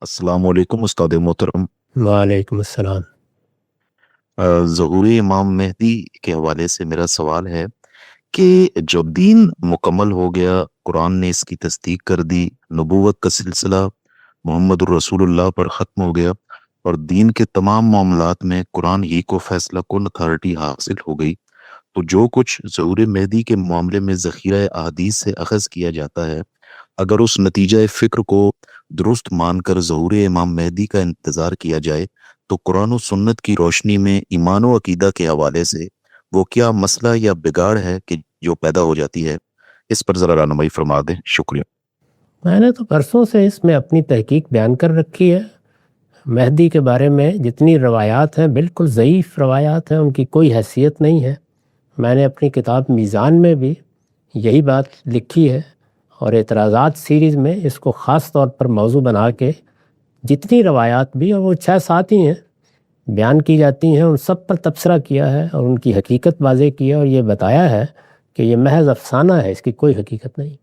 السلام علیکم استاد محترم۔ وعلیکم السلام۔ ظہور امام مہدی کے حوالے سے میرا سوال ہے کہ جب دین مکمل ہو گیا، قرآن نے اس کی تصدیق کر دی، نبوت کا سلسلہ محمد الرسول اللہ پر ختم ہو گیا اور دین کے تمام معاملات میں قرآن ہی کو فیصلہ کن اتھارٹی حاصل ہو گئی، تو جو کچھ ظہور مہدی کے معاملے میں ذخیرہ احادیث سے اخذ کیا جاتا ہے، اگر اس نتیجہ فکر کو درست مان کر ظہور امام مہدی کا انتظار کیا جائے تو قرآن و سنت کی روشنی میں ایمان و عقیدہ کے حوالے سے وہ کیا مسئلہ یا بگاڑ ہے کہ جو پیدا ہو جاتی ہے؟ اس پر ذرا رہنمائی فرما دیں، شکریہ۔ میں نے تو برسوں سے اس میں اپنی تحقیق بیان کر رکھی ہے۔ مہدی کے بارے میں جتنی روایات ہیں بالکل ضعیف روایات ہیں، ان کی کوئی حیثیت نہیں ہے۔ میں نے اپنی کتاب میزان میں بھی یہی بات لکھی ہے، اور اعتراضات سیریز میں اس کو خاص طور پر موضوع بنا کے جتنی روایات بھی، اور وہ 6-7 ہی ہیں، بیان کی جاتی ہیں، ان سب پر تبصرہ کیا ہے اور ان کی حقیقت واضح کی ہے، اور یہ بتایا ہے کہ یہ محض افسانہ ہے، اس کی کوئی حقیقت نہیں۔